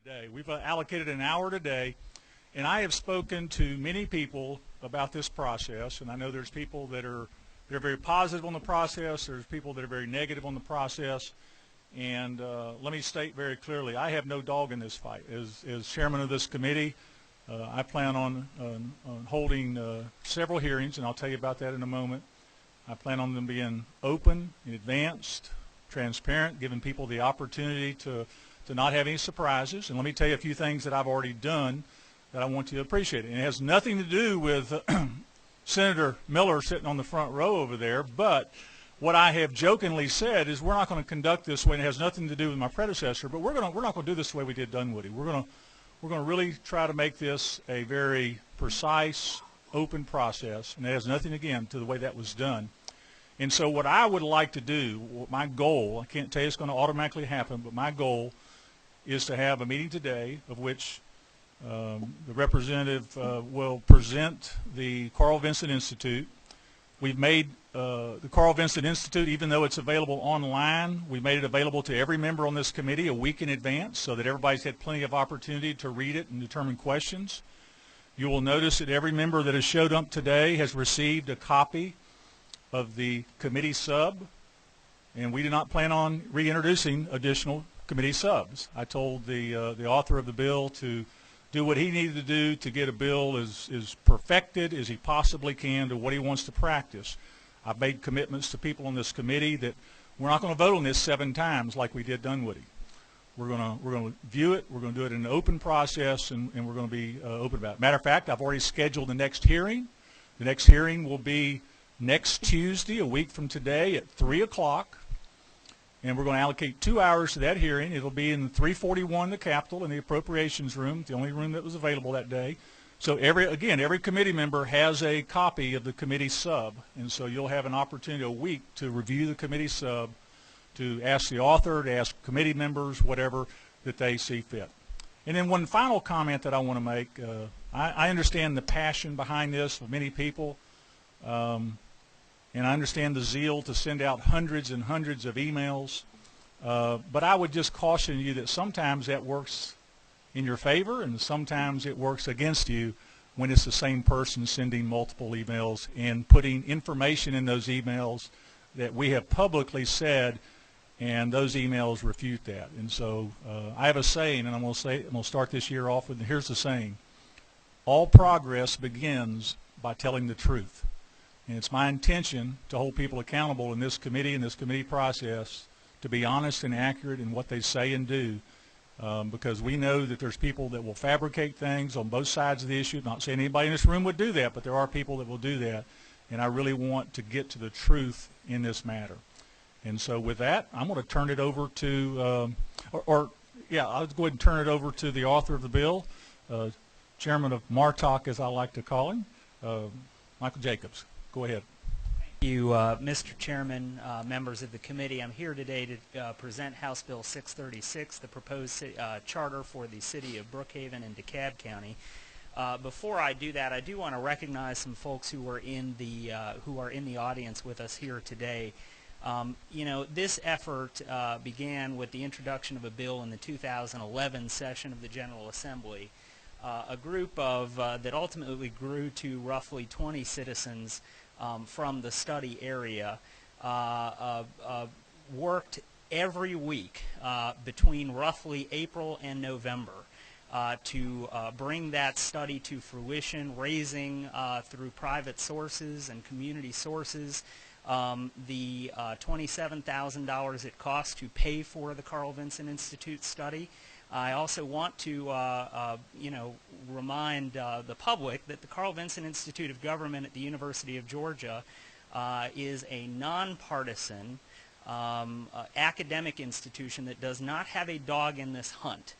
today. We've allocated an hour today, and I have spoken to many people about this process, and I know there's people that are very positive on the process. There's people that are very negative on the process, and let me state very clearly, I have no dog in this fight. As chairman of this committee, I plan on holding several hearings, and I'll tell you about that in a moment. I plan on them being open, advanced, transparent, giving people the opportunity to not have any surprises. And let me tell you a few things that I've already done that I want you to appreciate. And it has nothing to do with Senator Miller sitting on the front row over there, but what I have jokingly said is we're not going to conduct this way, and it has nothing to do with my predecessor, but we're not going to do this the way we did Dunwoody. We're going to really try to make this a very precise, open process, and it has nothing, again, to the way that was done. And so what I would like to do, my goal, I can't tell you it's going to automatically happen, but my goal is to have a meeting today of which the representative will present the Carl Vinson Institute. We've made the Carl Vinson Institute, even though it's available online, we made it available to every member on this committee a week in advance so that everybody's had plenty of opportunity to read it and determine questions. You will notice that every member that has showed up today has received a copy of the committee sub, and we do not plan on reintroducing additional committee subs. I told the author of the bill to do what he needed to do to get a bill as perfected as he possibly can to what he wants to practice. I've made commitments to people on this committee that we're not going to vote on this 7 times like we did Dunwoody. We're going to view it. We're going to do it in an open process, and we're going to be open about it. Matter of fact, I've already scheduled the next hearing. The next hearing will be next Tuesday, a week from today, at 3 o'clock. And we're going to allocate 2 hours to that hearing. It'll be in 341, the Capitol, in the Appropriations Room, the only room that was available that day. So every committee member has a copy of the committee sub, and so you'll have an opportunity a week to review the committee sub, to ask the author, to ask committee members, whatever that they see fit. And then one final comment that I want to make. I understand the passion behind this of many people. And I understand the zeal to send out hundreds and hundreds of emails, but I would just caution you that sometimes that works in your favor and sometimes it works against you when it's the same person sending multiple emails and putting information in those emails that we have publicly said, and those emails refute that. And so I have a saying, and I'm going to start this year off with, here's the saying: all progress begins by telling the truth. And it's my intention to hold people accountable in this committee and this committee process to be honest and accurate in what they say and do, because we know that there's people that will fabricate things on both sides of the issue. Not saying anybody in this room would do that, but there are people that will do that. And I really want to get to the truth in this matter. And so with that, I'm going to turn it over to, I'll go ahead and turn it over to the author of the bill, Chairman of MARTOC, as I like to call him, Michael Jacobs. Go ahead. Thank you, Mr. Chairman, members of the committee. I'm here today to present House Bill 636, the proposed charter for the city of Brookhaven and DeKalb County. Before I do that, I do want to recognize some folks who are in the audience with us here today. You know, this effort began with the introduction of a bill in the 2011 session of the General Assembly. A group of that ultimately grew to roughly 20 citizens from the study area worked every week between roughly April and November to bring that study to fruition, raising through private sources and community sources the $27,000 it costs to pay for the Carl Vinson Institute study. I also want to remind the public that the Carl Vinson Institute of Government at the University of Georgia is a nonpartisan academic institution that does not have a dog in this hunt.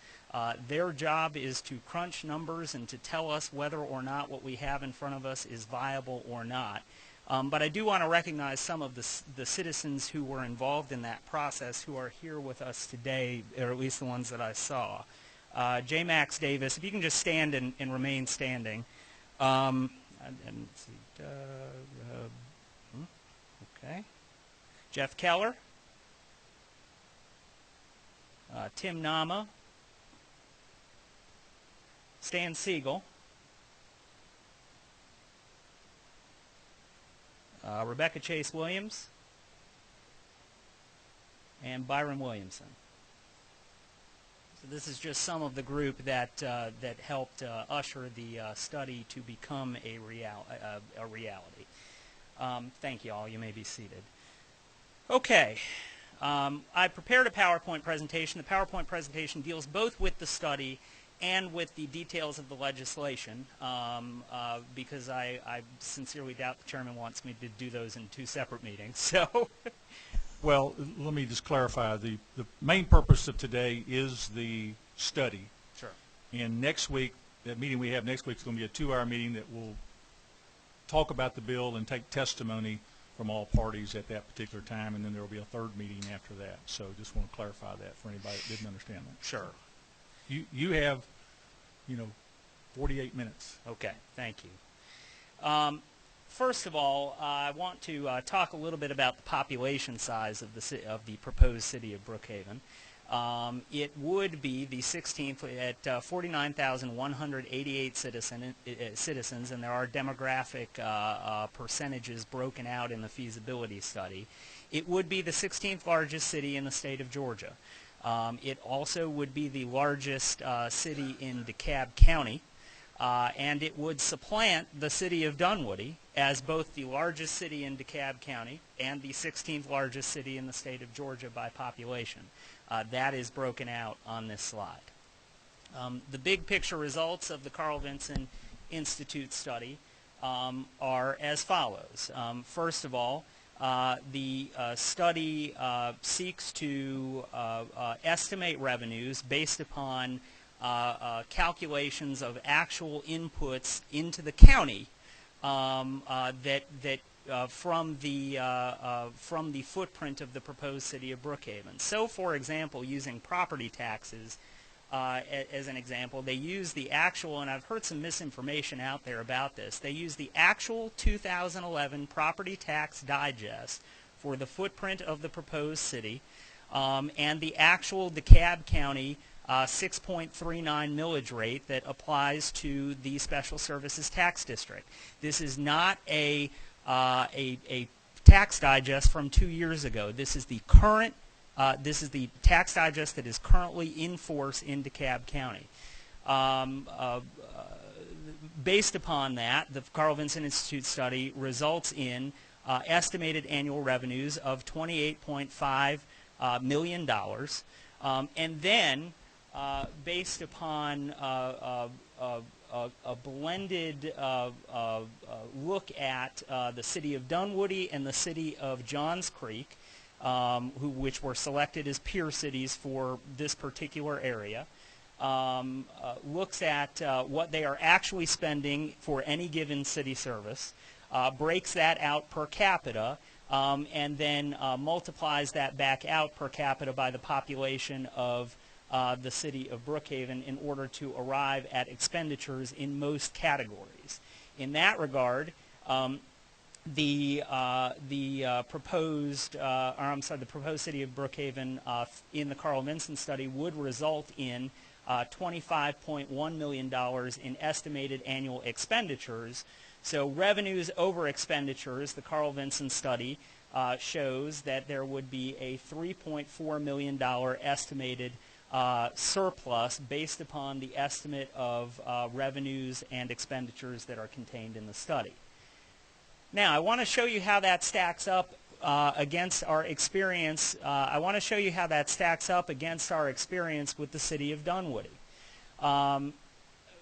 Their job is to crunch numbers and to tell us whether or not what we have in front of us is viable or not. But I do want to recognize some of the citizens who were involved in that process who are here with us today, or at least the ones that I saw. J. Max Davis, if you can just stand and remain standing. And let's see, okay. Jeff Keller. Tim Nama. Stan Siegel, Rebecca Chase Williams, and Byron Williamson. So this is just some of the group that helped usher the study to become a reality. Thank you all. You may be seated. Okay. I prepared a PowerPoint presentation. The PowerPoint presentation deals both with the study and with the details of the legislation, because I sincerely doubt the chairman wants me to do those in 2 separate meetings. So, Well, let me just clarify. The main purpose of today is the study. sure. And next week, that meeting we have next week is going to be a 2-hour meeting that will talk about the bill and take testimony from all parties at that particular time, and then there will be a 3rd meeting after that. So just want to clarify that for anybody that didn't understand that. Sure. You have, 48 minutes. Okay, thank you. First of all, I want to talk a little bit about the population size of the proposed city of Brookhaven. It would be the 16th at 49,188 citizens, and there are demographic percentages broken out in the feasibility study. It would be the 16th largest city in the state of Georgia. It also would be the largest city in DeKalb County, and it would supplant the city of Dunwoody as both the largest city in DeKalb County and the 16th largest city in the state of Georgia by population. That is broken out on this slide. The big picture results of the Carl Vinson Institute study are as follows. First of all, the study seeks to estimate revenues based upon calculations of actual inputs into the county from the footprint of the proposed city of Brookhaven. So, for example, using property taxes as an example, they use the actual, and I've heard some misinformation out there about this, they use the actual 2011 property tax digest for the footprint of the proposed city, and the actual DeKalb County 6.39 millage rate that applies to the Special Services Tax District. This is not a tax digest from 2 years ago. This is the current. This is the tax digest that is currently in force in DeKalb County. Based upon that, the Carl Vinson Institute study results in estimated annual revenues of $28.5 million, and then based upon a blended look at the city of Dunwoody and the city of Johns Creek, which were selected as peer cities for this particular area, looks at what they are actually spending for any given city service, breaks that out per capita, and then multiplies that back out per capita by the population of the city of Brookhaven in order to arrive at expenditures in most categories. In that regard, the proposed city of Brookhaven in the Carl Vinson study would result in $25.1 million in estimated annual expenditures. So revenues over expenditures, the Carl Vinson study shows that there would be a $3.4 million estimated surplus based upon the estimate of revenues and expenditures that are contained in the study. Now, I want to show you how that stacks up against our experience. I want to show you how that stacks up against our experience with the city of Dunwoody.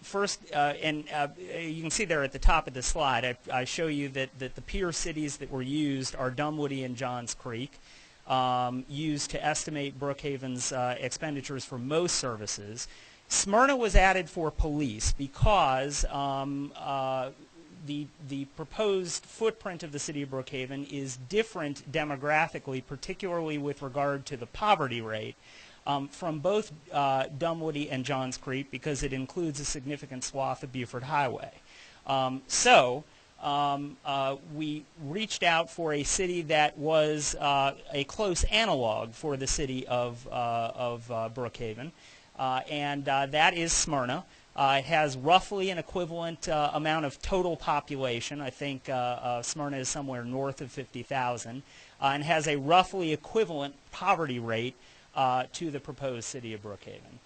First, you can see there at the top of the slide, I show you that the peer cities that were used are Dunwoody and Johns Creek, used to estimate Brookhaven's expenditures for most services. Smyrna was added for police because the proposed footprint of the city of Brookhaven is different demographically, particularly with regard to the poverty rate, from both Dunwoody and Johns Creek, because it includes a significant swath of Beaufort Highway. We reached out for a city that was a close analog for the city of Brookhaven, and that is Smyrna. It has roughly an equivalent amount of total population. I think Smyrna is somewhere north of 50,000, and has a roughly equivalent poverty rate to the proposed city of Brookhaven.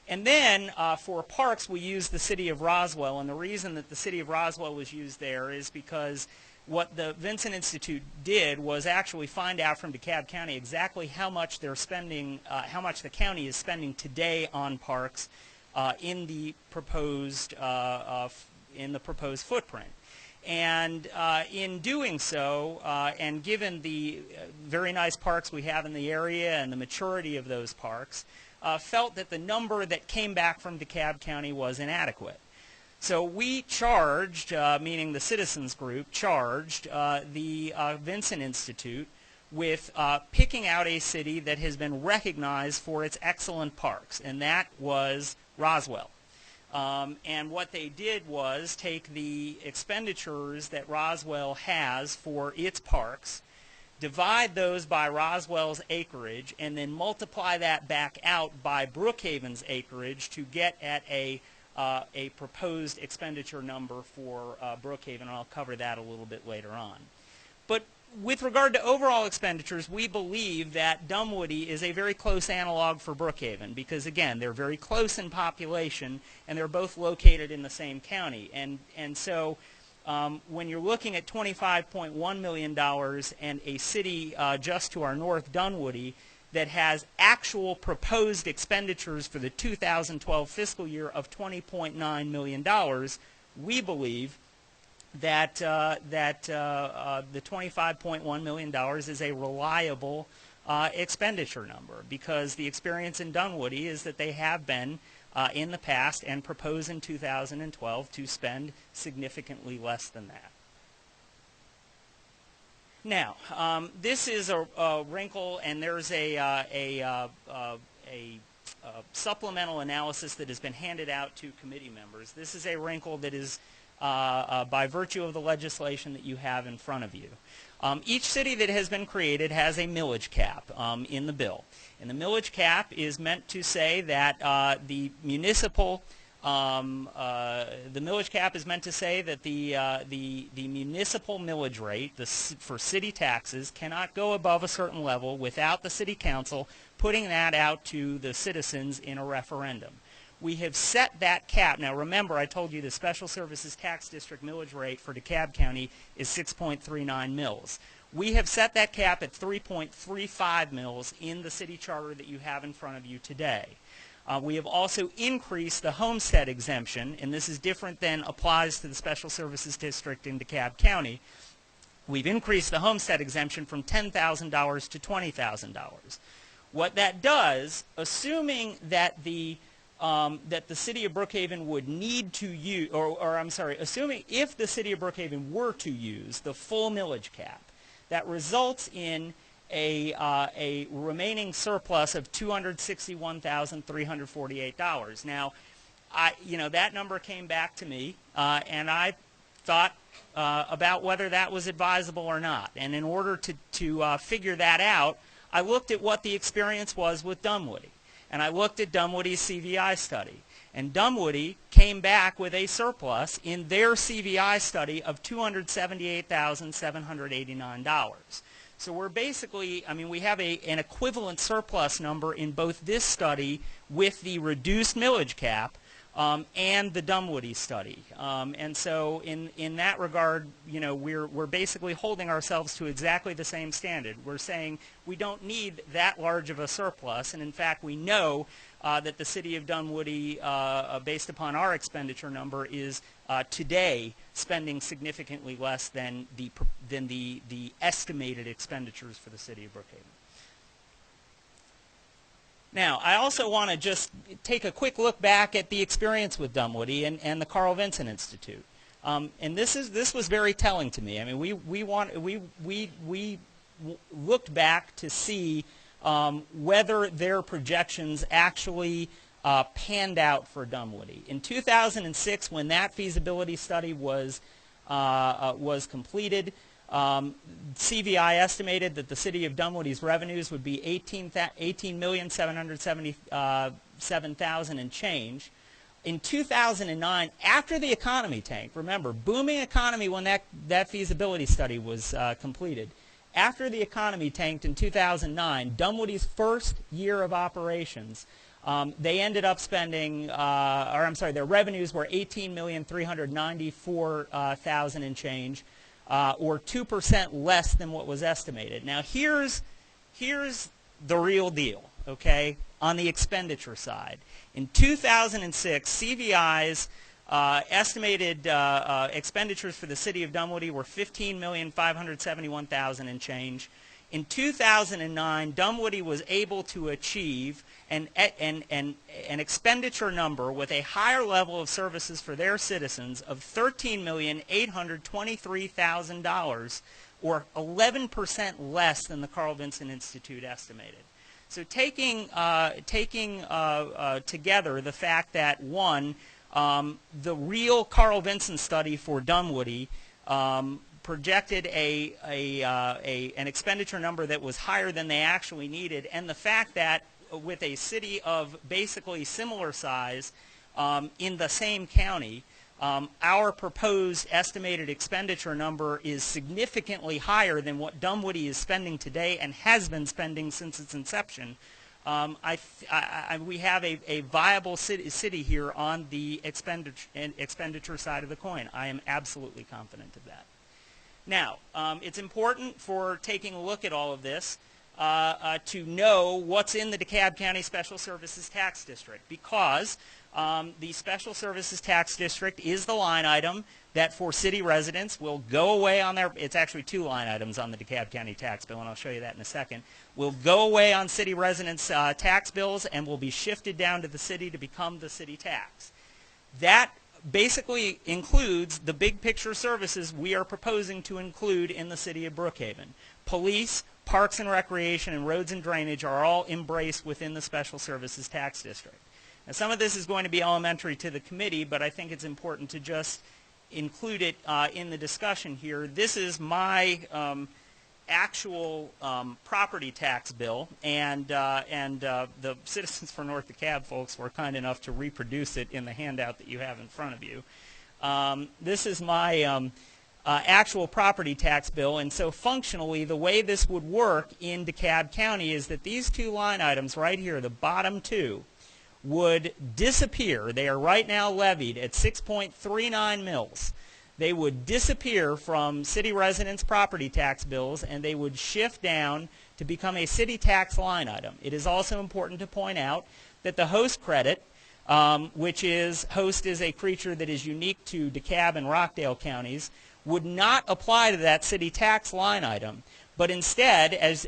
And then for parks, we use the city of Roswell, and the reason that the city of Roswell was used there is because what the Vincent Institute did was actually find out from DeKalb County exactly how much they're spending, how much the county is spending today on parks in the proposed footprint. And in doing so, and given the very nice parks we have in the area and the maturity of those parks, felt that the number that came back from DeKalb County was inadequate. So we charged, meaning the citizens group, charged the Vincent Institute with picking out a city that has been recognized for its excellent parks, and that was Roswell. And what they did was take the expenditures that Roswell has for its parks, divide those by Roswell's acreage, and then multiply that back out by Brookhaven's acreage to get at a proposed expenditure number for Brookhaven, and I'll cover that a little bit later on. But with regard to overall expenditures, we believe that Dunwoody is a very close analog for Brookhaven because, again, they're very close in population and they're both located in the same county. And so when you're looking at $25.1 million and a city just to our north, Dunwoody, that has actual proposed expenditures for the 2012 fiscal year of $20.9 million, we believe that the $25.1 million is a reliable expenditure number because the experience in Dunwoody is that they have been in the past and propose in 2012 to spend significantly less than that. Now, this is a wrinkle, and there's a supplemental analysis that has been handed out to committee members. This is a wrinkle that is by virtue of the legislation that you have in front of you. Each city that has been created has a millage cap in the bill. And the millage cap is meant to say that the municipal millage cap is meant to say that the municipal millage rate for city taxes cannot go above a certain level without the city council putting that out to the citizens in a referendum. We have set that cap. Now remember, I told you the Special Services Tax District millage rate for DeKalb County is 6.39 mils. We have set that cap at 3.35 mils in the city charter that you have in front of you today. We have also increased the homestead exemption, and this is different than applies to the Special Services District in DeKalb County. We've increased the homestead exemption from $10,000 to $20,000. What that does, assuming that the city of Brookhaven would need to use, assuming if the city of Brookhaven were to use the full millage cap, that results in a remaining surplus of $261,348. Now, that number came back to me, and I thought about whether that was advisable or not. And in order to figure that out, I looked at what the experience was with Dunwoody. And I looked at Dunwoody's CVI study. And Dunwoody came back with a surplus in their CVI study of $278,789. So we're basically, we have an equivalent surplus number in both this study with the reduced millage cap and the Dunwoody study. And so in that regard, we're basically holding ourselves to exactly the same standard. We're saying we don't need that large of a surplus, and in fact we know that the city of Dunwoody, based upon our expenditure number, is today spending significantly less than the estimated expenditures for the city of Brookhaven. Now, I also want to just take a quick look back at the experience with Dunwoody and the Carl Vinson Institute. And this was very telling to me. We looked back to see whether their projections actually panned out for Dunwoody. In 2006, when that feasibility study was completed, CVI estimated that the city of Dunwoody's revenues would be $18,777,000 and change. in 2009, after the economy tanked, remember, booming economy when that feasibility study was completed. After the economy tanked in 2009, Dunwoody's first year of operations, they ended up spending, their revenues were $18,394,000 and change, or 2% less than what was estimated. Now here's the real deal, okay, on the expenditure side. In 2006, CVI's estimated expenditures for the city of Dunwoody were $15,571,000 and change. In 2009, Dunwoody was able to achieve an expenditure number with a higher level of services for their citizens of $13,823,000, or 11% less than the Carl Vinson Institute estimated. So taking together the fact that, one, the real Carl Vinson study for Dunwoody projected an expenditure number that was higher than they actually needed, and the fact that with a city of basically similar size in the same county, our proposed estimated expenditure number is significantly higher than what Dunwoody is spending today and has been spending since its inception. We have a viable city here on the expenditure side of the coin. I am absolutely confident of that. Now, it's important for taking a look at all of this to know what's in the DeKalb County Special Services Tax District, because the Special Services Tax District is the line item that for city residents will go away on their, it's actually two line items on the DeKalb County tax bill, and I'll show you that in a second, will go away on city residents' tax bills and will be shifted down to the city to become the city tax. That basically includes the big picture services we are proposing to include in the city of Brookhaven. Police, parks and recreation, and roads and drainage are all embraced within the Special Services Tax District. Now, some of this is going to be elementary to the committee, but I think it's important to just include it in the discussion here. This is my actual property tax bill, and the Citizens for North DeKalb folks were kind enough to reproduce it in the handout that you have in front of you. This is my actual property tax bill, and so functionally the way this would work in DeKalb County is that these two line items right here, the bottom two, would disappear. They are right now levied at 6.39 mils. They would disappear from city residents' property tax bills, and they would shift down to become a city tax line item. It is also important to point out that the host credit, which is, host is a creature that is unique to DeKalb and Rockdale counties, would not apply to that city tax line item. But instead, as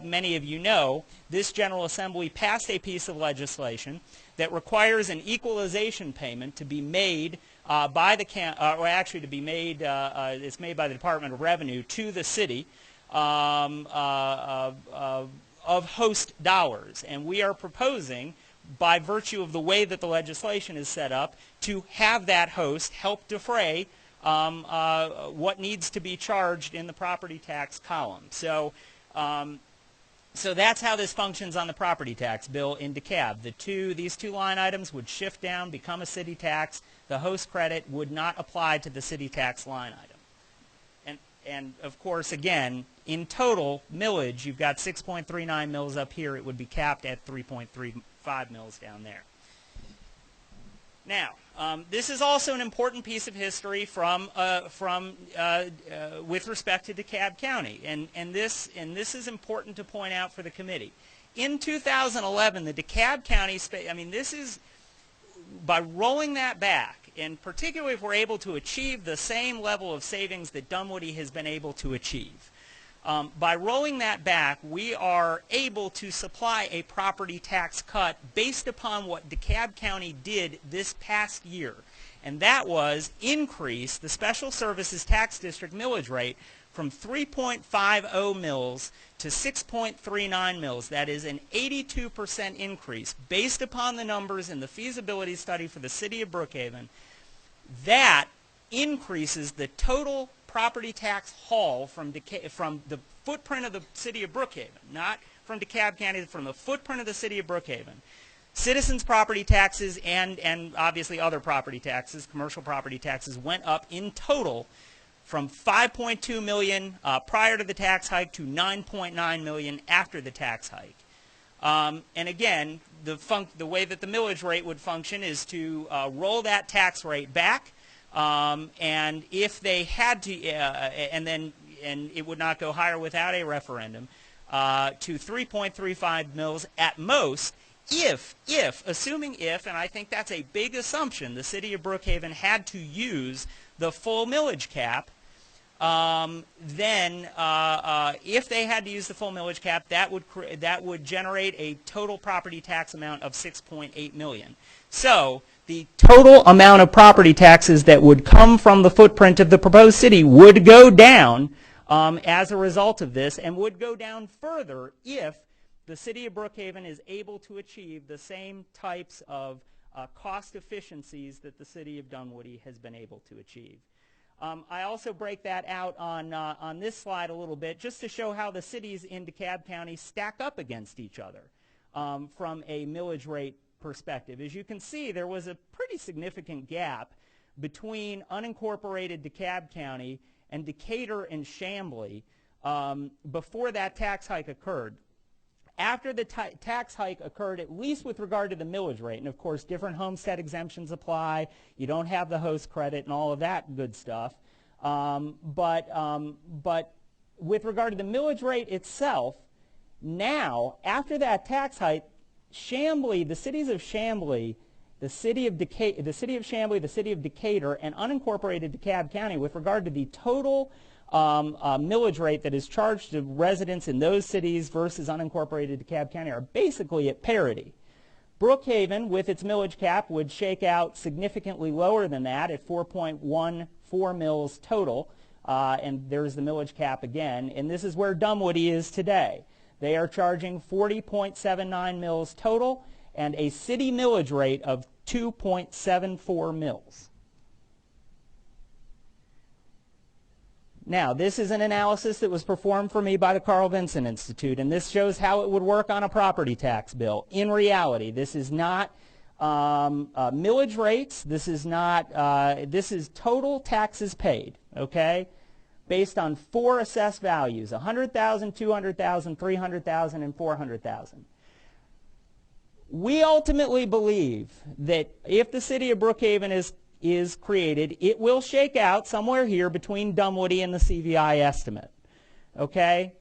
many of you know, this General Assembly passed a piece of legislation that requires an equalization payment to be made by the county, or actually to be made, it's made by the Department of Revenue to the city of host dollars. And we are proposing, by virtue of the way that the legislation is set up, to have that host help defray what needs to be charged in the property tax column. So, so that's how this functions on the property tax bill in DeKalb. These two line items would shift down, become a city tax. The host credit would not apply to the city tax line item. And of course, again, in total millage, you've got 6.39 mils up here. It would be capped at 3.35 mils down there. Now, this is also an important piece of history with respect to DeKalb County, and this is important to point out for the committee. In 2011, the DeKalb County, this is, by rolling that back, and particularly if we're able to achieve the same level of savings that Dunwoody has been able to achieve, by rolling that back, we are able to supply a property tax cut based upon what DeKalb County did this past year, and that was increase the Special Services Tax District millage rate from 3.50 mils to 6.39 mils. That is an 82% increase based upon the numbers in the feasibility study for the city of Brookhaven. That increases the total property tax haul from the footprint of the city of Brookhaven, not from DeKalb County, from the footprint of the city of Brookhaven, citizens' property taxes and obviously other property taxes, commercial property taxes, went up in total from $5.2 million prior to the tax hike to $9.9 million after the tax hike. And again, the way that the millage rate would function is to roll that tax rate back, and if they had to, and it would not go higher without a referendum, to 3.35 mils at most, assuming if, and I think that's a big assumption, the city of Brookhaven had to use the full millage cap. Then if they had to use the full millage cap, that would generate a total property tax amount of $6.8 million. So the total amount of property taxes that would come from the footprint of the proposed city would go down as a result of this, and would go down further if the city of Brookhaven is able to achieve the same types of cost efficiencies that the city of Dunwoody has been able to achieve. I also break that out on this slide a little bit just to show how the cities in DeKalb County stack up against each other from a millage rate perspective. As you can see, there was a pretty significant gap between unincorporated DeKalb County and Decatur and Chamblee before that tax hike occurred. After the tax hike occurred, at least with regard to the millage rate, and of course different homestead exemptions apply, you don't have the host credit and all of that good stuff, but with regard to the millage rate itself, now, after that tax hike, Chamblee, the cities of Chamblee, the city of Chamblee, the city of Decatur, and unincorporated DeKalb County, with regard to the total millage rate that is charged to residents in those cities versus unincorporated DeKalb County, are basically at parity. Brookhaven, with its millage cap, would shake out significantly lower than that at 4.14 mils total, and there's the millage cap again, and this is where Dunwoody is today. They are charging 40.79 mils total and a city millage rate of 2.74 mils. Now, this is an analysis that was performed for me by the Carl Vinson Institute, and this shows how it would work on a property tax bill. In reality, this is not millage rates. This is not. This is total taxes paid. Okay, based on 4 assessed values: 100,000, 200,000, 300,000, and 400,000. We ultimately believe that if the city of Brookhaven is created, it will shake out somewhere here between Dunwoody and the CVI estimate. Okay?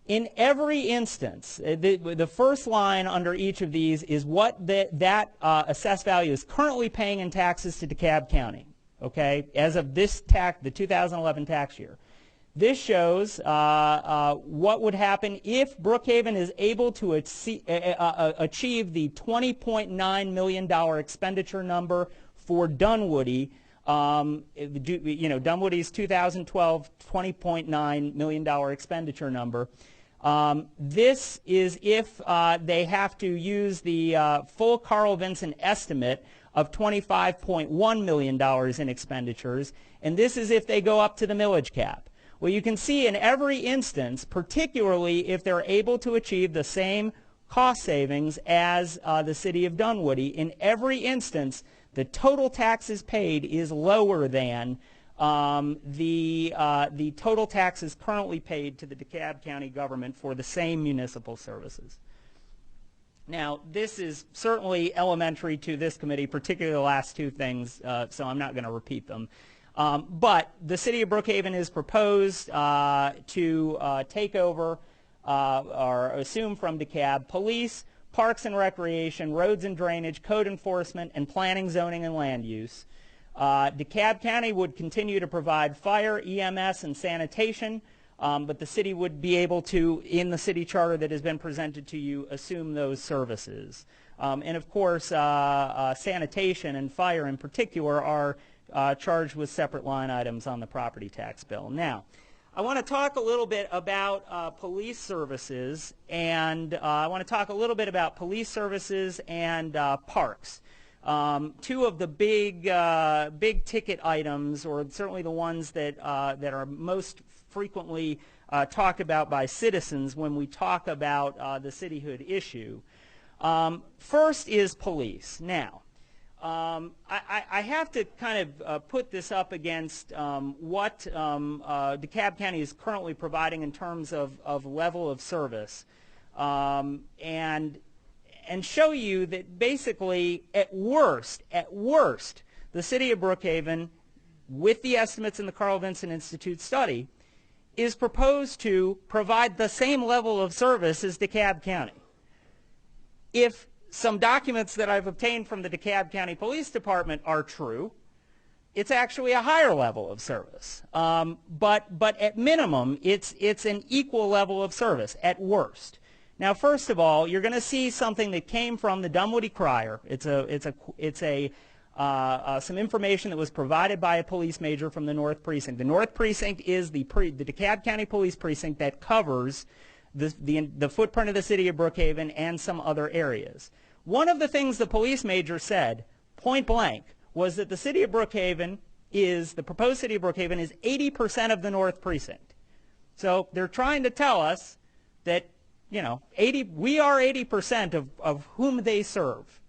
In every instance, the first line under each of these is what that assessed value is currently paying in taxes to DeKalb County. Okay? As of this the 2011 tax year. This shows what would happen if Brookhaven is able to achieve the $20.9 million expenditure number for Dunwoody. Dunwoody's 2012 $20.9 million expenditure number. This is if they have to use the full Carl Vinson estimate of $25.1 million in expenditures, and this is if they go up to the millage cap. Well, you can see in every instance, particularly if they're able to achieve the same cost savings as the city of Dunwoody, in every instance, the total taxes paid is lower than the total taxes currently paid to the DeKalb County government for the same municipal services. Now, this is certainly elementary to this committee, particularly the last two things, so I'm not going to repeat them. But the city of Brookhaven is proposed to take over or assume from DeKalb police, parks and recreation, roads and drainage, code enforcement, and planning, zoning, and land use. DeKalb County would continue to provide fire, EMS, and sanitation, but the city would be able to, in the city charter that has been presented to you, assume those services. And of course, sanitation and fire in particular are charged with separate line items on the property tax bill. Now, I want to talk a little bit about police services, and I want to talk a little bit about police services and parks. Two of the big ticket items, or certainly the ones that are most frequently talked about by citizens when we talk about the cityhood issue. First is police. Now, I have to kind of put this up against what DeKalb County is currently providing in terms of level of service, and show you that basically, at worst, the city of Brookhaven, with the estimates in the Carl Vinson Institute study, is proposed to provide the same level of service as DeKalb County. If some documents that I've obtained from the DeKalb County Police Department are true, it's actually a higher level of service. But at minimum, it's an equal level of service at worst. Now, first of all, you're going to see something that came from the Dunwoody Crier. It's some information that was provided by a police major from the North Precinct. The North Precinct is the DeKalb County Police Precinct that covers the footprint of the city of Brookhaven and some other areas. One of the things the police major said, point blank, was that the city of Brookhaven the proposed city of Brookhaven is 80% of the North Precinct. So they're trying to tell us that, you know, we are 80% of whom they serve.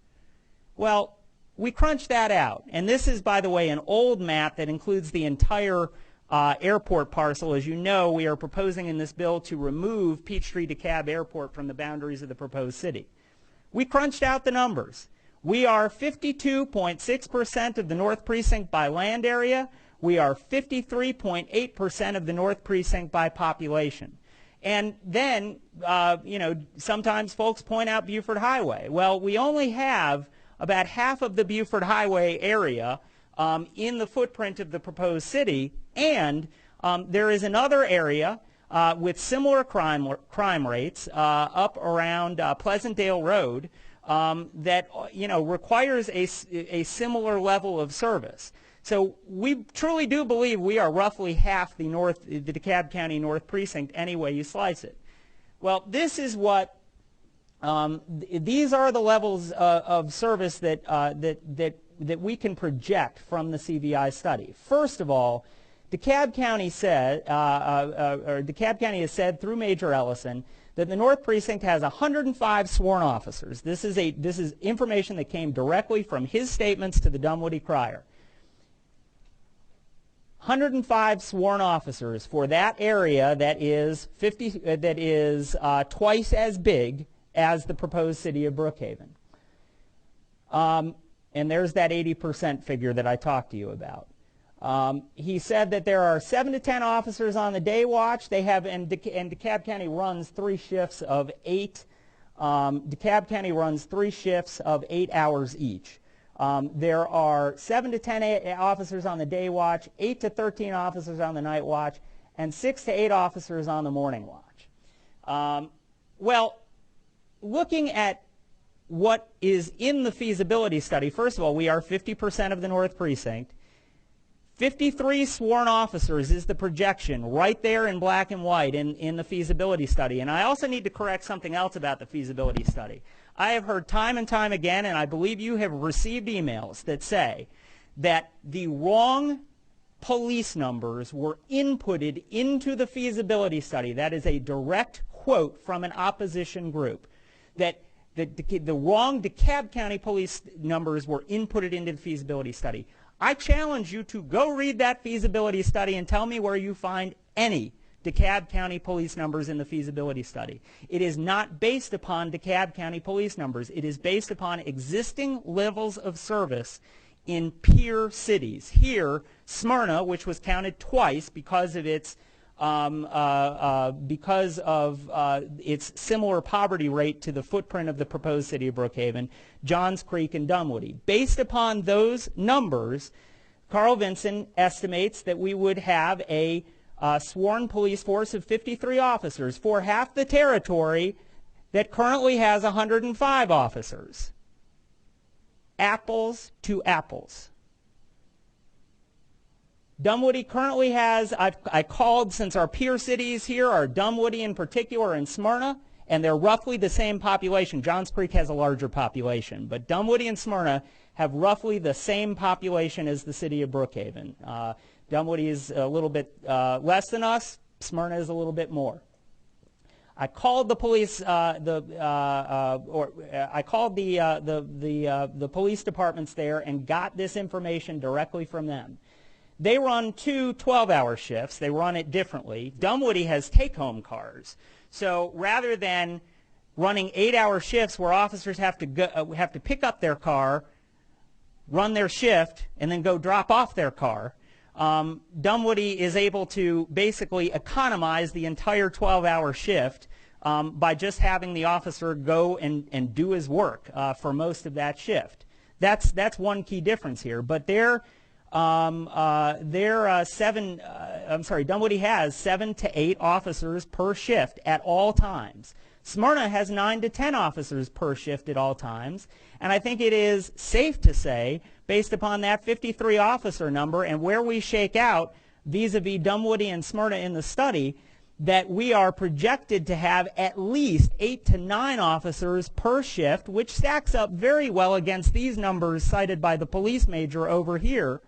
Well, we crunched that out, and this is, by the way, an old map that includes the entire airport parcel. As you know, we are proposing in this bill to remove Peachtree DeKalb Airport from the boundaries of the proposed city. We crunched out the numbers. We are 52.6% of the North Precinct by land area. We are 53.8% of the North Precinct by population. And then, you know, sometimes folks point out Buford Highway. Well, we only have about half of the Buford Highway area in the footprint of the proposed city, and there is another area with similar crime rates up around Pleasantdale Road that, you know, requires a similar level of service. So we truly do believe we are roughly half the DeKalb County North Precinct any way you slice it. Well, this is what these are the levels of service that we can project from the CVI study. First of all, DeKalb County has said through Major Ellison that the North Precinct has 105 sworn officers. This is information that came directly from his statements to the Dunwoody Crier. 105 sworn officers for that area that is twice as big as the proposed city of Brookhaven. And there's that 80% figure that I talked to you about. He said that there are 7 to 10 officers on the day watch. They have, and DeKalb County runs 3 shifts of 8. DeKalb County runs 3 shifts of 8 hours each. There are 7 to 10 officers on the day watch, 8 to 13 officers on the night watch, and 6 to 8 officers on the morning watch. Well, looking at what is in the feasibility study, first of all, we are 50% of the North Precinct. 53 sworn officers is the projection right there in black and white in the feasibility study. And I also need to correct something else about the feasibility study. I have heard time and time again, and I believe you have received emails that say that the wrong police numbers were inputted into the feasibility study. That is a direct quote from an opposition group. That the wrong DeKalb County police numbers were inputted into the feasibility study. I challenge you to go read that feasibility study and tell me where you find any DeKalb County police numbers in the feasibility study. It is not based upon DeKalb County police numbers. It is based upon existing levels of service in peer cities. Here, Smyrna, which was counted twice because of its similar poverty rate to the footprint of the proposed city of Brookhaven, Johns Creek, and Dunwoody. Based upon those numbers, Carl Vinson estimates that we would have a sworn police force of 53 officers for half the territory that currently has 105 officers. Apples to apples. Dunwoody currently has, I called, since our peer cities here are Dunwoody in particular and Smyrna, and they're roughly the same population. Johns Creek has a larger population, but Dunwoody and Smyrna have roughly the same population as the city of Brookhaven. Dunwoody is a little bit less than us. Smyrna is a little bit more. I called the police, I called the police departments there and got this information directly from them. They run 2 12-hour shifts. They run it differently. Dunwoody has take-home cars. So rather than running 8-hour shifts where officers have to pick up their car, run their shift, and then go drop off their car, Dunwoody is able to basically economize the entire 12-hour shift by just having the officer go and do his work for most of that shift. That's one key difference here. But Dunwoody has 7 to 8 officers per shift at all times. Smyrna has 9 to 10 officers per shift at all times. And I think it is safe to say, based upon that 53 officer number and where we shake out vis-a-vis Dunwoody and Smyrna in the study, that we are projected to have at least 8 to 9 officers per shift, which stacks up very well against these numbers cited by the police major over here,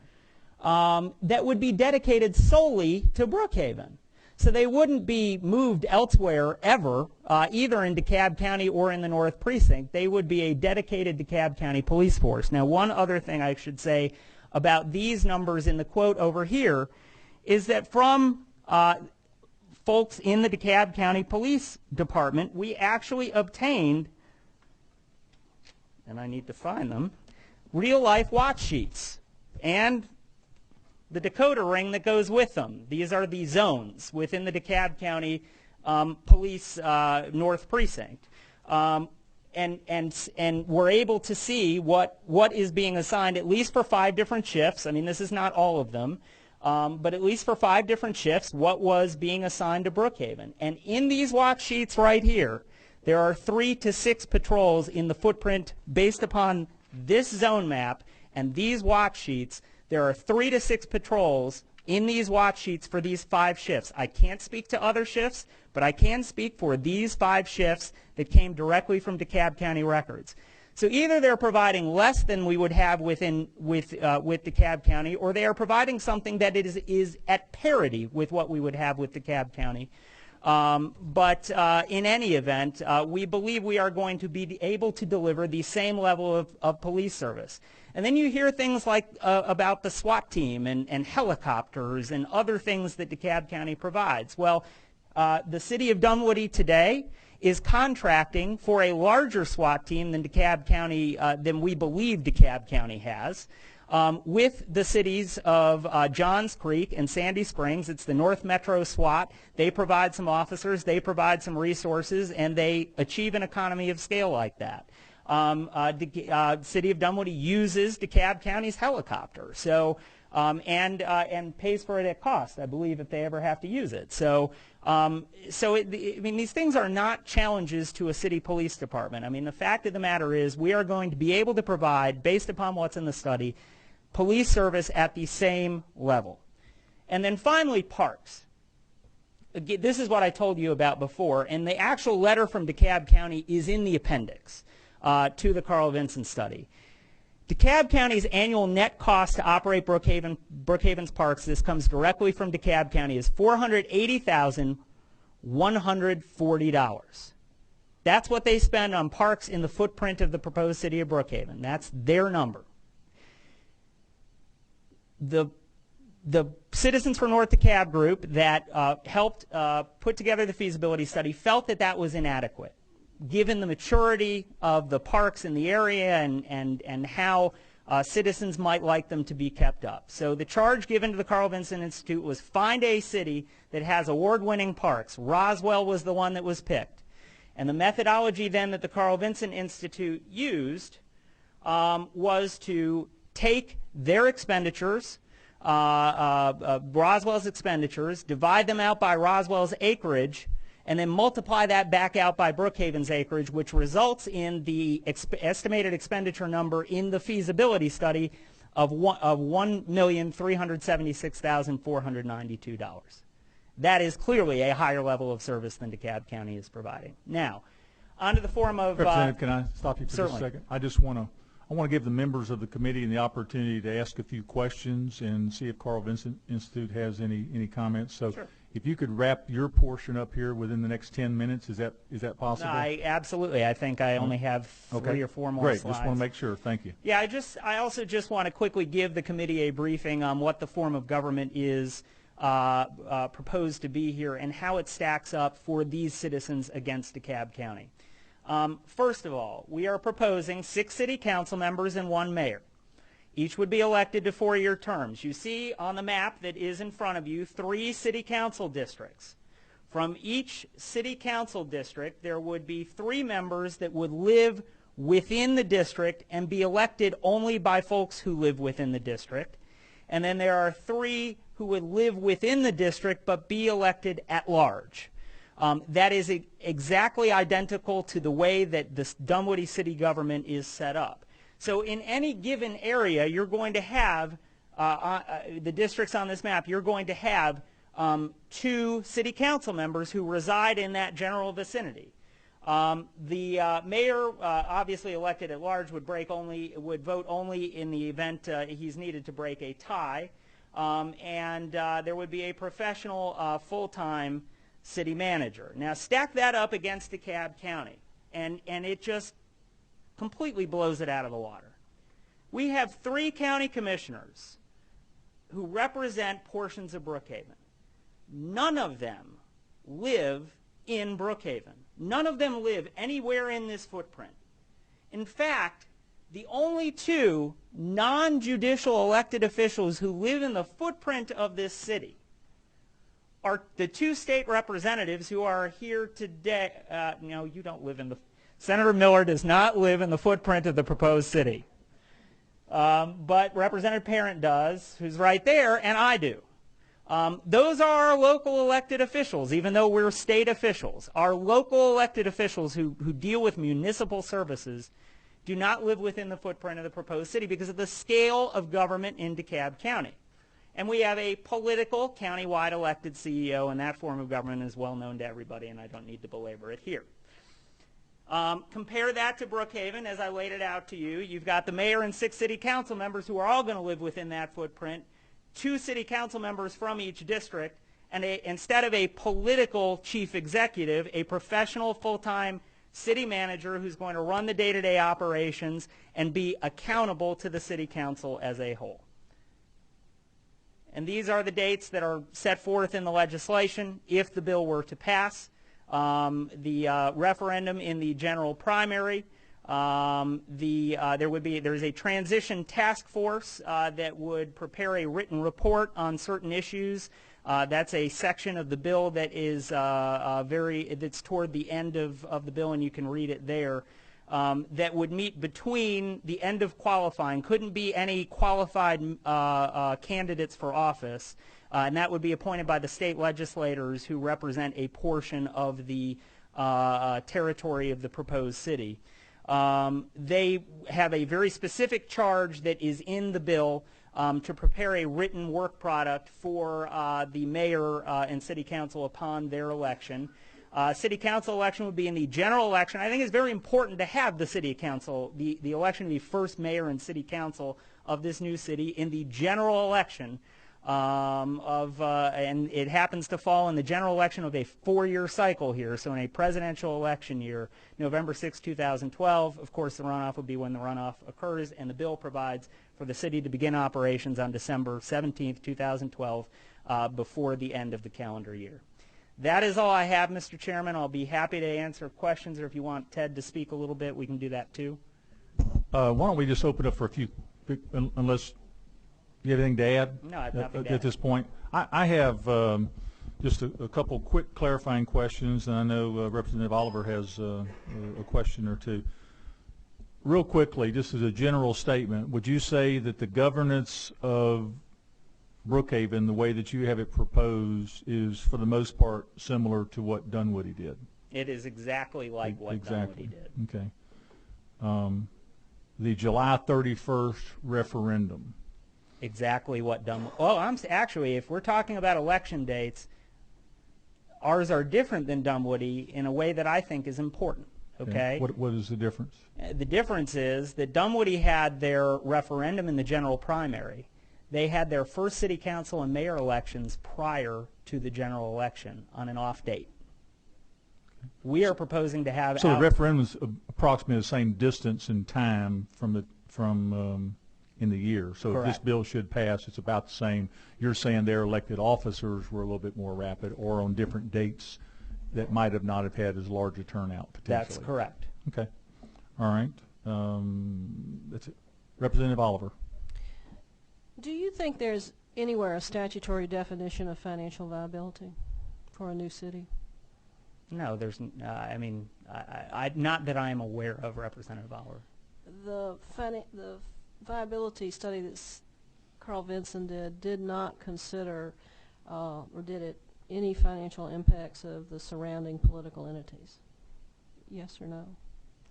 that would be dedicated solely to Brookhaven. So they wouldn't be moved elsewhere ever, either in DeKalb County or in the North Precinct. They would be a dedicated DeKalb County police force. Now, one other thing I should say about these numbers in the quote over here is that from folks in the DeKalb County Police Department, we actually obtained, and I need to find them, real-life watch sheets and the decoder ring that goes with them. These are the zones within the DeKalb County Police North Precinct. And we're able to see what is being assigned, at least for 5 different shifts. I mean, this is not all of them, but at least for 5 different shifts, what was being assigned to Brookhaven. And in these watch sheets right here, there are 3 to 6 patrols in the footprint based upon this zone map and these watch sheets. There are 3 to 6 patrols in these watch sheets for these 5 shifts. I can't speak to other shifts, but I can speak for these 5 shifts that came directly from DeKalb County records. So either they're providing less than we would have with DeKalb County, or they are providing something that is at parity with what we would have with DeKalb County. But in any event, we believe we are going to be able to deliver the same level of police service. And then you hear things like about the SWAT team and helicopters and other things that DeKalb County provides. Well, the city of Dunwoody today is contracting for a larger SWAT team than DeKalb County, than we believe DeKalb County has, with the cities of Johns Creek and Sandy Springs. It's the North Metro SWAT. They provide some officers, they provide some resources, and they achieve an economy of scale like that. City of Dunwoody uses DeKalb County's helicopter, so and pays for it at cost, I believe, if they ever have to use it. So, I mean, these things are not challenges to a city police department. I mean, the fact of the matter is, we are going to be able to provide, based upon what's in the study, police service at the same level. And then finally, parks. Again, this is what I told you about before, and the actual letter from DeKalb County is in the appendix to the Carl Vinson study. DeKalb County's annual net cost to operate Brookhaven's parks, this comes directly from DeKalb County, is $480,140. That's what they spend on parks in the footprint of the proposed city of Brookhaven. That's their number. The Citizens for North DeKalb group that helped put together the feasibility study felt that that was inadequate, given the maturity of the parks in the area and how citizens might like them to be kept up. So the charge given to the Carl Vinson Institute was find a city that has award-winning parks. Roswell was the one that was picked. And the methodology then that the Carl Vinson Institute used was to take their expenditures, Roswell's expenditures, divide them out by Roswell's acreage, and then multiply that back out by Brookhaven's acreage, which results in the estimated expenditure number in the feasibility study of $1,376,492. That is clearly a higher level of service than DeKalb County is providing. Now, on to the form of... Representative, can I stop you for certainly. just a second? I just want to give the members of the committee the opportunity to ask a few questions and see if Carl Vinson Institute has any comments. So sure. if you could wrap your portion up here within the next 10 minutes, is that possible? Absolutely. I think I only have three or four more Great. slides. Just want to make sure. Thank you. Yeah, I also just want to quickly give the committee a briefing on what the form of government is proposed to be here and how it stacks up for these citizens against DeKalb County. First of all, we are proposing 6 city council members and 1 mayor. Each would be elected to 4-year terms. You see on the map that is in front of you 3 city council districts. From each city council district, there would be 3 members that would live within the district and be elected only by folks who live within the district. And then there are 3 who would live within the district but be elected at large. That is exactly identical to the way that the Dunwoody city government is set up. So in any given area, you're going to have, the districts on this map, you're going to have 2 city council members who reside in that general vicinity. The mayor, obviously elected at large, would vote only in the event he's needed to break a tie, and there would be a professional full-time city manager. Now stack that up against DeKalb County, and it just completely blows it out of the water. We have 3 county commissioners who represent portions of Brookhaven. None of them live in Brookhaven. None of them live anywhere in this footprint. In fact, the only 2 non-judicial elected officials who live in the footprint of this city are the 2 state representatives who are here today. No, you don't live in the... Senator Miller does not live in the footprint of the proposed city. But Representative Parent does, who's right there, and I do. Those are our local elected officials, even though we're state officials. Our local elected officials who deal with municipal services do not live within the footprint of the proposed city because of the scale of government in DeKalb County. And we have a political, countywide elected CEO, and that form of government is well known to everybody, and I don't need to belabor it here. Compare that to Brookhaven, as I laid it out to you. You've got the mayor and 6 city council members who are all going to live within that footprint, 2 city council members from each district, and instead of a political chief executive, a professional full-time city manager who's going to run the day-to-day operations and be accountable to the city council as a whole. And these are the dates that are set forth in the legislation if the bill were to pass. The referendum in the general primary, there's a transition task force that would prepare a written report on certain issues. That's a section of the bill that is that's toward the end of the bill, and you can read it there. That would meet between the end of qualifying. Couldn't be any qualified candidates for office. And that would be appointed by the state legislators who represent a portion of the territory of the proposed city. They have a very specific charge that is in the bill to prepare a written work product for the mayor and city council upon their election. City council election would be in the general election. I think it's very important to have the city council, the election of the first mayor and city council of this new city in the general election. And it happens to fall in the general election of a 4-year cycle here. So in a presidential election year, November 6, 2012, of course the runoff would be when the runoff occurs, and the bill provides for the city to begin operations on December 17, 2012, before the end of the calendar year. That is all I have, Mr. Chairman. I'll be happy to answer questions, or if you want Ted to speak a little bit, we can do that too. Why don't we just open up for a few, unless you have anything to add? No, I have nothing to add. At this point. I have just a couple quick clarifying questions, and I know Representative Oliver has a question or two. Real quickly, just as a general statement, would you say that the governance of Brookhaven, the way that you have it proposed, is for the most part similar to what Dunwoody did? It is exactly like what Dunwoody did. Okay. The July 31st referendum. Exactly what Dunwoody. Well, actually, if we're talking about election dates, ours are different than Dunwoody in a way that I think is important. Okay. What is the difference? The difference is that Dunwoody had their referendum in the general primary. they had their first city council and mayor elections prior to the general election on an off date. We are proposing to have. So the referendum is approximately the same distance and time from in the year. So Correct. if this bill should pass, it's about the same. You're saying their elected officers were a little bit more rapid, or on different dates that might have not have had as large a turnout potentially. That's correct. Okay. All right. That's it. Representative Oliver. Do you think there's anywhere a statutory definition of financial viability for a new city? No, there's. I mean, not that I am aware of, Representative Oliver. The viability study that Carl Vinson did not consider, or did it, any financial impacts of the surrounding political entities? Yes or no?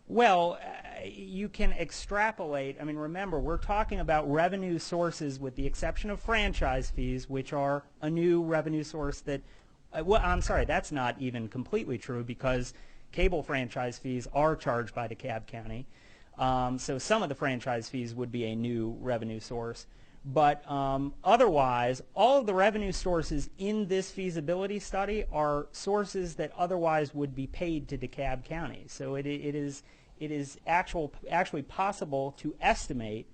Well, you can extrapolate. I mean, remember, we're talking about revenue sources with the exception of franchise fees, which are a new revenue source that, well, I'm sorry, that's not even completely true because cable franchise fees are charged by DeKalb County. So some of the franchise fees would be a new revenue source. But otherwise, all of the revenue sources in this feasibility study are sources that otherwise would be paid to DeKalb County. So it is actually possible to estimate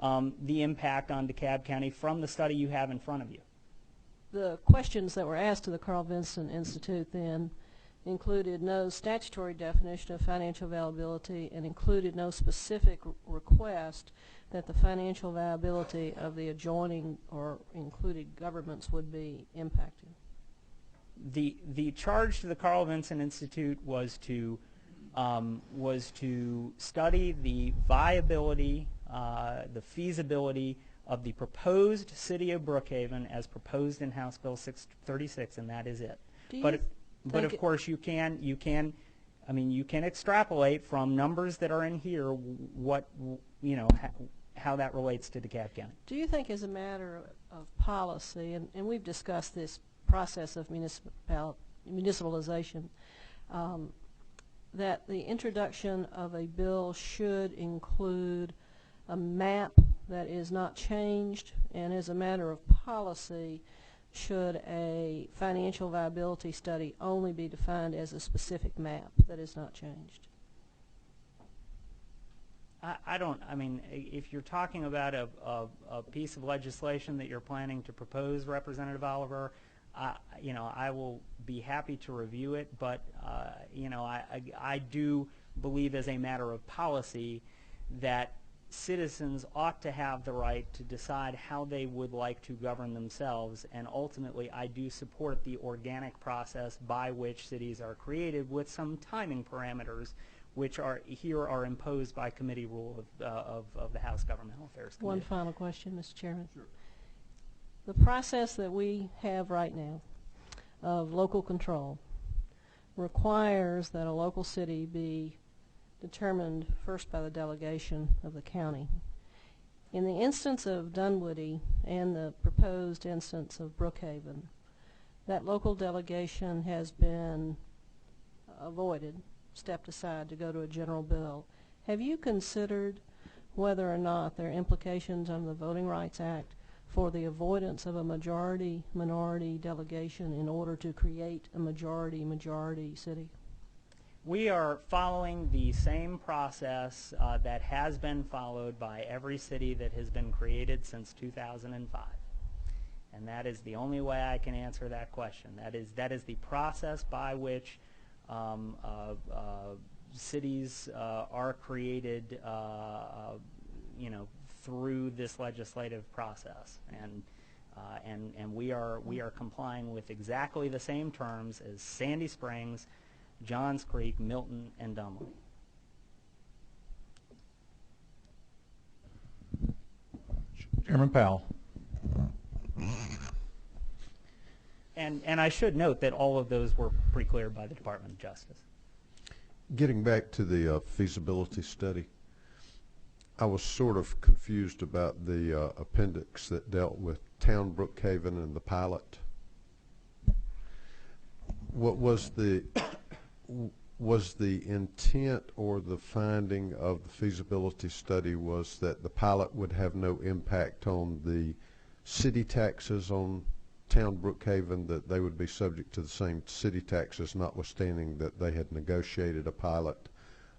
the impact on DeKalb County from the study you have in front of you. The questions that were asked to the Carl Vinson Institute then included no statutory definition of financial viability and included no specific request that the financial viability of the adjoining or included governments would be impacted. The charge to the Carl Vinson Institute was to study the viability, the feasibility of the proposed city of Brookhaven as proposed in House Bill 636, and that is it. But of course you can extrapolate from numbers that are in here what how that relates to DeKalb County. Do you think, as a matter of policy, and we've discussed this process of municipalization, that the introduction of a bill should include a map that is not changed, and as a matter of policy, should a financial viability study only be defined as a specific map that is not changed? I mean, if you're talking about a piece of legislation that you're planning to propose, Representative Oliver, I will be happy to review it, but I do believe as a matter of policy that citizens ought to have the right to decide how they would like to govern themselves, and ultimately I do support the organic process by which cities are created with some timing parameters which are imposed by committee rule of the House Governmental Affairs Committee. One final question, Mr. Chairman. Sure. The process that we have right now of local control requires that a local city be determined first by the delegation of the county. In the instance of Dunwoody and the proposed instance of Brookhaven, that local delegation has been avoided, stepped aside to go to a general bill. Have you considered whether or not there are implications under the Voting Rights Act for the avoidance of a majority-minority delegation in order to create a majority-majority city? We are following the same process that has been followed by every city that has been created since 2005. And that is the only way I can answer that question. That is the process by which cities are created, through this legislative process, and we are complying with exactly the same terms as Sandy Springs, Johns Creek, Milton, and Dunwoody. Chairman Powell. And I should note that all of those were pre-cleared by the Department of Justice. Getting back to the feasibility study, I was sort of confused about the appendix that dealt with Town Brookhaven and the pilot. What was the intent or the finding of the feasibility study was that the pilot would have no impact on the city taxes on town Brookhaven, that they would be subject to the same city taxes, notwithstanding that they had negotiated a pilot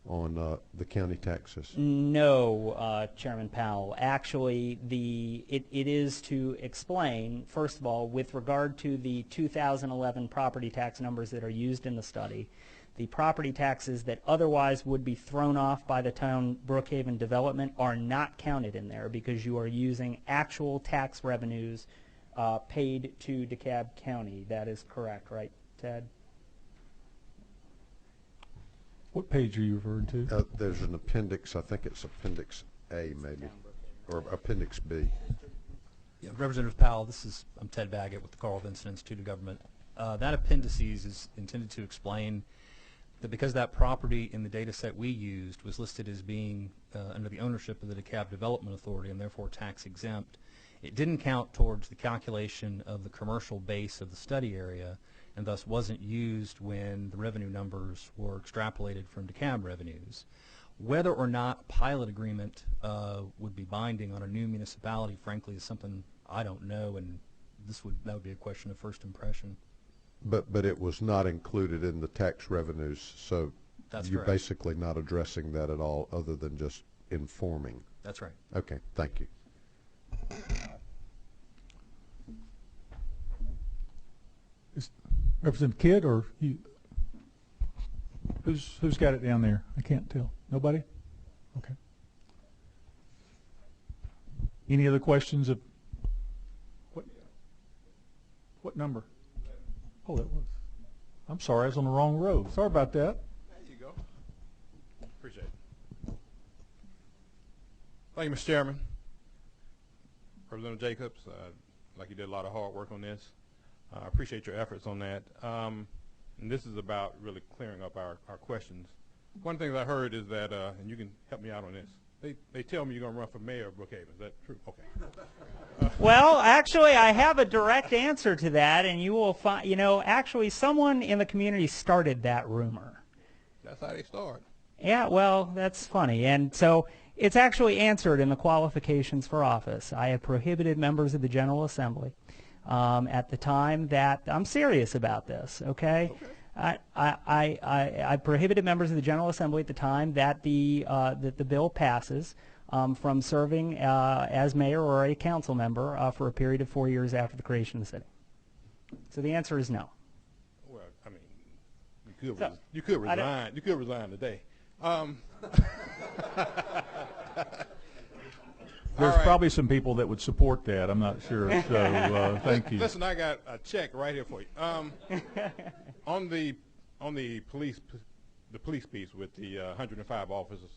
on the county taxes? No, Chairman Powell. Actually, it is to explain, first of all, with regard to the 2011 property tax numbers that are used in the study, the property taxes that otherwise would be thrown off by the town Brookhaven development are not counted in there because you are using actual tax revenues paid to DeKalb County. That is correct, right, Ted? What page are you referring to? There's an appendix, I think it's Appendix A maybe, or Appendix B. Yeah, Representative Powell, I'm Ted Baggett with the Carl Vinson Institute of Government. That appendices is intended to explain that because that property in the data set we used was listed as being under the ownership of the DeKalb Development Authority and therefore tax exempt, it didn't count towards the calculation of the commercial base of the study area and thus wasn't used when the revenue numbers were extrapolated from DeKalb revenues. Whether or not a pilot agreement would be binding on a new municipality, frankly, is something I don't know, and that would be a question of first impression. But it was not included in the tax revenues, so That's you're correct. basically not addressing that at all, other than just informing. That's right. Okay, thank you. Is Representative Kidd or you? Who's got it down there? I can't tell. Nobody? Okay. Any other questions of what number? Oh, that was. I'm sorry, I was on the wrong row. Sorry about that. There you go. Appreciate it. Thank you, Mr. Chairman. Representative Jacobs, like you did a lot of hard work on this. I appreciate your efforts on that. And this is about really clearing up our questions. One thing that I heard is that, and you can help me out on this, they tell me you're going to run for mayor of Brookhaven. Is that true? Okay. Well, actually, I have a direct answer to that, and you will find, actually someone in the community started that rumor. That's how they start. Yeah, well, that's funny. And so it's actually answered in the qualifications for office. I have prohibited members of the General Assembly at the time that I'm serious about this, okay? I prohibited members of the General Assembly at the time that the bill passes from serving as mayor or a council member for a period of 4 years after the creation of the city. So the answer is no. Well, I mean, you could resign. You could resign today. There's right. probably some people that would support that. I'm not sure. So thank you. Listen, I got a check right here for you. On the police piece with the 105 officers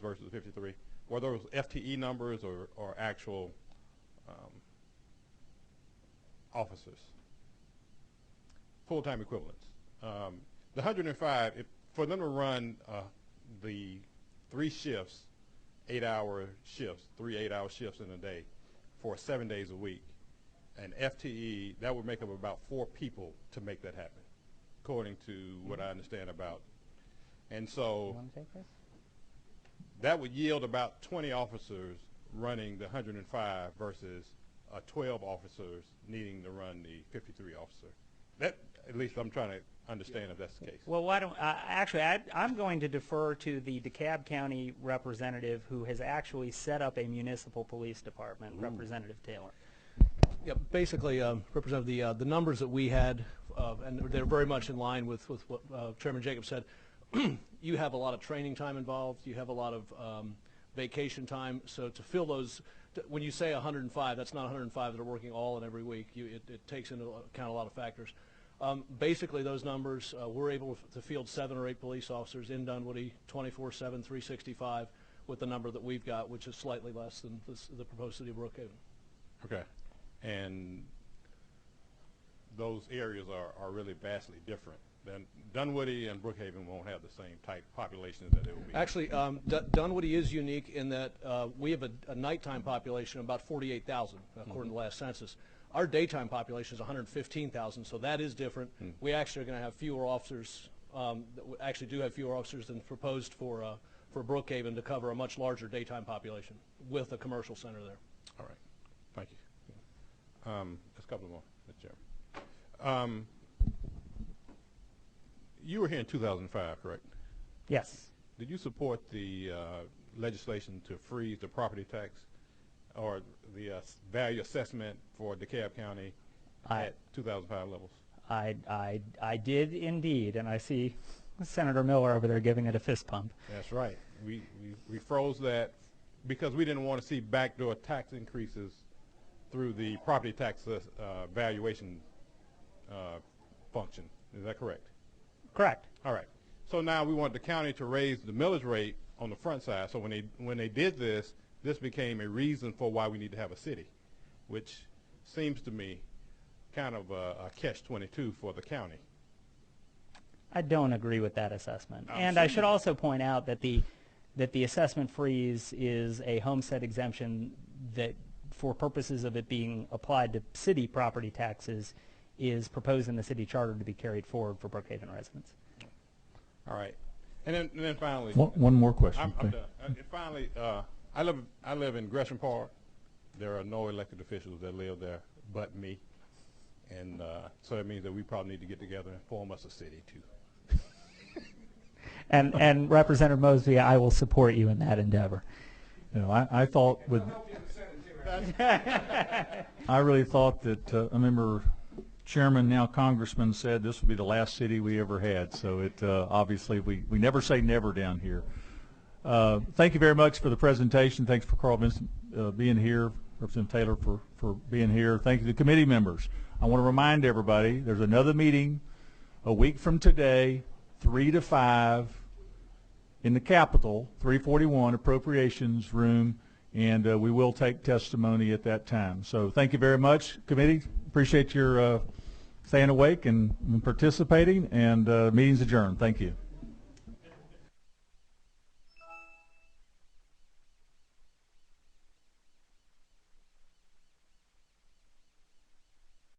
versus the 53, were those FTE numbers or actual officers, full-time equivalents? The 105, for them to run the 3 shifts, 8-hour shifts, 3 8-hour shifts in a day for 7 days a week, an FTE, that would make up about 4 people to make that happen, according to what I understand about. And so that would yield about 20 officers running the 105 versus 12 officers needing to run the 53 officer. That, at least I'm trying to understand if that's the case. Well, why don't actually I'm going to defer to the DeKalb County representative who has actually set up a municipal police department, Representative Taylor. Yeah, basically, Representative, the numbers that we had, and they're very much in line with what Chairman Jacobs said. You have a lot of training time involved. You have a lot of vacation time. So to fill those, when you say 105, that's not 105 that are working all and every week. It takes into account a lot of factors. Basically, those numbers, we're able to field 7 or 8 police officers in Dunwoody 24/7, 365 with the number that we've got, which is slightly less than the proposed city of Brookhaven. Okay. And those areas are really vastly different. Then Dunwoody and Brookhaven won't have the same type population that they will be. Actually, Dunwoody is unique in that we have a nighttime population of about 48,000, according to the last census. Our daytime population is 115,000, so that is different. We actually are going to have fewer officers. We actually do have fewer officers than proposed for Brookhaven to cover a much larger daytime population with a commercial center there. All right. Thank you. There's a couple more, Mr. Chairman. You were here in 2005, correct? Yes. Did you support the legislation to freeze the property tax or the value assessment for DeKalb County at 2005 levels? I did indeed, and I see Senator Miller over there giving it a fist pump. That's right. We froze that because we didn't want to see backdoor tax increases through the property tax valuation function. Is that correct? Correct. All right. So now we want the county to raise the millage rate on the front side. So when they did this, this became a reason for why we need to have a city, which seems to me kind of a catch-22 for the county. I don't agree with that assessment. And I should also point out that the assessment freeze is a homestead exemption that, for purposes of it being applied to city property taxes, is proposed in the city charter to be carried forward for Brookhaven residents. All right. And then finally, one more question. I'm done. Finally, I live in Gresham Park. There are no elected officials that live there but me. And so it means that we probably need to get together and form us a city, too. And Representative Mosby, I will support you in that endeavor. You know, I thought with, I really thought that, I remember Chairman, now Congressman, said this would be the last city we ever had. So it obviously, we never say never down here. Thank you very much for the presentation. Thanks for Carl Vincent being here, Representative Taylor for being here. Thank you to the committee members. I want to remind everybody there's another meeting a week from today, 3 to 5 in the Capitol, 341 Appropriations Room, and we will take testimony at that time. So thank you very much, committee. Appreciate your staying awake and participating, and meeting's adjourned. Thank you.